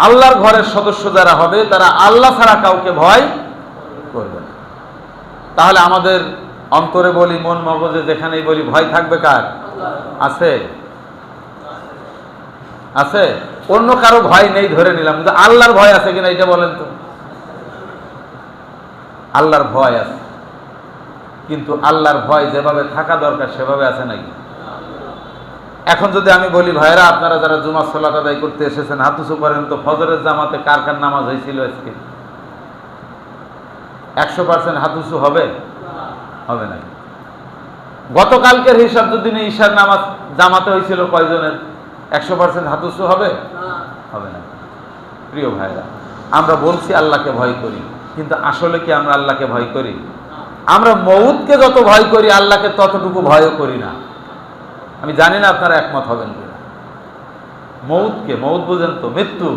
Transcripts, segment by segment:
আল্লাহর ঘরের সদস্য যারা হবে তারা আল্লাহ ছাড়া কাউকে ভয় করবে না। তাহলে আমাদের অন্তরে বলি, মন মগজে যেখানেই বলি, ভয় থাকবে কার? আছে? আছে? অন্য কারো ভয় নেই ধরে নিলাম, কিন্তু আল্লাহর ভয় আছে কিনা এটা বলেন তো। আল্লাহর ভয় আছে, কিন্তু আল্লাহর ভয় যেভাবে থাকা দরকার সেভাবে আছে নাকি? এখন যদি আমি বলি, ভাইরা আপনারা যারা জুমার সালাত আদায় করতে এসেছেন হাত উঁচু করেন তো, ফজরের জামাতে কার কার নামাজ হয়েছিল আজকে? 100% হাত উঁচু হবে? হবে না। গতকালকের হিসাব যদি ঈশার নামাজ জামাতে হয়েছিল কয়জনের? 100% হাত উঁচু হবে? হবে না। প্রিয় ভাইরা, আমরা বলছি আল্লাহকে ভয় করি, কিন্তু আসলে কি আমরা আল্লাহকে ভয় করি? আমরা মউতকে যত ভয় করি আল্লাহকে ততটুকু ভয়ও করি না। আমি জানি না আপনারা একমত হবেন কিনা। মউতকে, মউত বুঝেন তো, মৃত্যু,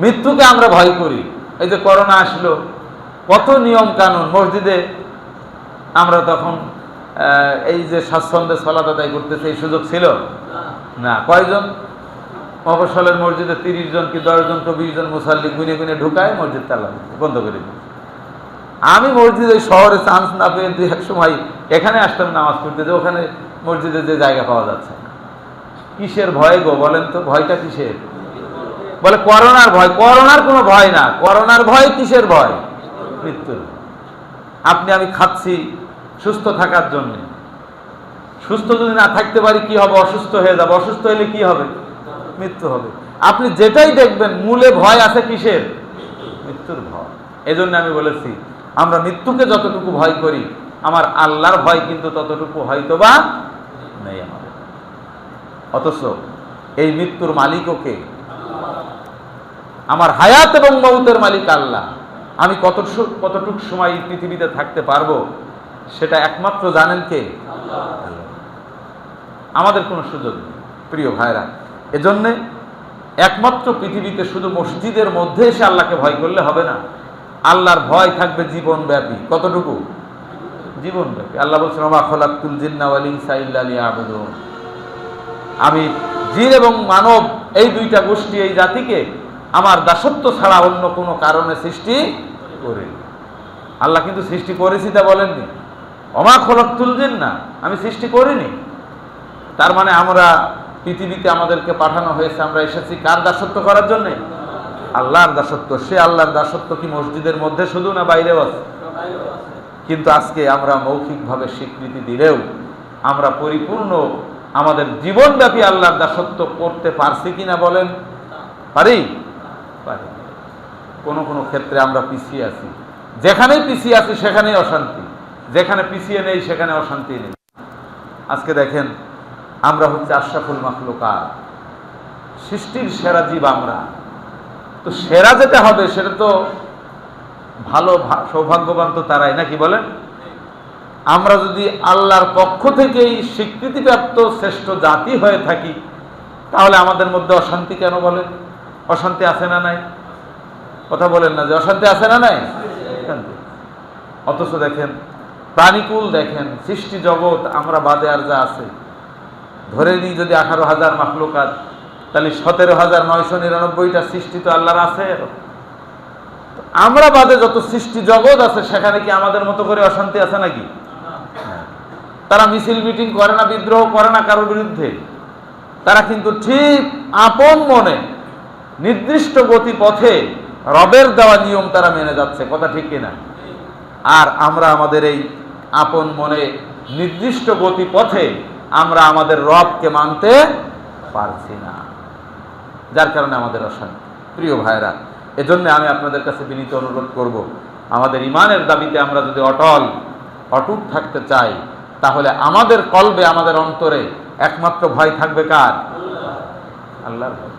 মৃত্যুকে আমরা ভয় করি। এই যে করোনা আসলো, কত নিয়ম কানুন, মসজিদে আমরা তখন এই যে স্বাচ্ছন্দ্যে সালাত আদায় করতেছে এই সুযোগ ছিল না। কয়জন মফস্বলের মসজিদে 30 জন কি 10 জন কি 20 জন মুসাল্লি গুনে গুনে ঢুকায় মসজিদ তালা বন্ধ করে দিই। আমি মসজিদে শহরে চান্স না পেয়ে 2-1 সময় এখানে আসতাম নামাজ পড়তে, যে ওখানে মসজিদে যে জায়গা পাওয়া যাচ্ছে না। কিসের ভয় গো বলেন তো? ভয়টা কিসের? বলে করোনার ভয়। করোনার কোনো ভয় না। করোনার ভয় কিসের ভয়? মৃত্যুর। আপনি আমি খাচ্ছি সুস্থ থাকার জন্য। সুস্থ যদি না থাকতে পারি কি হবে? অসুস্থ হয়ে যাবে। অসুস্থ হলে কি হবে? মৃত্যু হবে। আপনি যেটাই দেখবেন মূলে ভয় আছে কিসের? মৃত্যুর ভয়। এজন্য আমি বলেছি আমরা মৃত্যুকে যতটুকু ভয় করি আমার আল্লাহর ভয় কিন্তু ততটুকু হয়তোবা নেই আমাদের। অথচ এই মৃত্যুর মালিকও কে? আমার হায়াত এবং মউতের মালিক আল্লাহ। আমি কতটুকু সময় পৃথিবীতে থাকতে পারবো সেটা একমাত্র জানেন কে? আমাদের কোনো সুযোগ নেই। প্রিয় ভাইরা, এজন্য একমাত্র পৃথিবীতে শুধু মসজিদের মধ্যে এসে আল্লাহকে ভয় করলে হবে না। আল্লাহর ভয় থাকবে জীবনব্যাপী। কতটুকু? জীবনব্যাপী। আল্লাহ বলছেন, ওয়া মা খালাকতুল জিন্না ওয়াল ইনসা ইল্লা লিয়াবুদুন। আমি জিন এবং মানব এই দুইটা গোষ্ঠী, এই জাতিকে আমার দাসত্ব ছাড়া অন্য কোনো কারণে সৃষ্টি করিনি। আল্লাহ কিন্তু সৃষ্টি করেছি তা বলেননি। ওয়া মা খালাকতুল জিন্না, আমি সৃষ্টি করিনি। তার মানে আমরা পৃথিবীতে আমাদেরকে পাঠানো হয়েছে, আমরা এসেছি কার দাসত্ব করার জন্য? আল্লাহর দাসত্ব। সে আল্লাহর দাসত্ব কি মসজিদের মধ্যে শুধু না বাইরেও আছে? কিন্তু আজকে আমরা মৌখিকভাবে স্বীকৃতি দিলেও আমরা পরিপূর্ণ আমাদের জীবনব্যাপী আল্লাহর দাসত্ব করতে পারছি কিনা বলেন? পারি? পারি। কোনো কোনো ক্ষেত্রে আমরা পিছিয়ে আছি। যেখানেই পিছিয়ে আছি সেখানেই অশান্তি, যেখানে পিছিয়ে নেই সেখানে অশান্তি নেই। আজকে দেখেন আমরা হচ্ছে আশরাফুল মাখলুকাত, সৃষ্টির সেরা জীব আমরা। তো সেরা যেতে হবে সেটা তো ভালো, সৌভাগ্যবান তো তারাই, নাকি বলেন? আমরা যদি আল্লাহর পক্ষ থেকেই স্বীকৃতিপ্রাপ্ত শ্রেষ্ঠ জাতি হয়ে থাকি তাহলে আমাদের মধ্যে অশান্তি কেন বলেন? অশান্তি আছে না নাই? কথা বলেন না যে অশান্তি আছে না নাই? অথচ দেখেন প্রাণীকুল, দেখেন সৃষ্টি জগৎ, আমরা বাদে আর যা আছে ধরে নিই যদি 18,000 মাখলুকাত, তাহলে 17,999টা সৃষ্টি তো আল্লাহর আছে। আমরা বাদে যত সৃষ্টি জগৎ আছে সেখানে কি আমাদের মতো করে অশান্তি আছে নাকি? তারা মিছিল মিটিং করে না, বিদ্রোহ করে না কারোর বিরুদ্ধে। তারা কিন্তু ঠিক আপন মনে নির্দিষ্ট গতি পথে রবের দেওয়া নিয়ম তারা মেনে যাচ্ছে। কথা ঠিক কিনা? আর আমরা আমাদের এই আপন মনে নির্দিষ্ট গতি পথে আমরা আমাদের রবকে মানতে পারছি না, যার কারণে আমাদের অশান্তি। প্রিয় ভাইরা, এজন্য আমি আপনাদের কাছে বিনীত অনুরোধ করব, আমাদের ইমানের দাবিতে আমরা যদি অটুট থাকতে চাই তাহলে আমাদের কলবে, আমাদের অন্তরে একমাত্র ভয় থাকবে কার? আল্লাহর ভয়।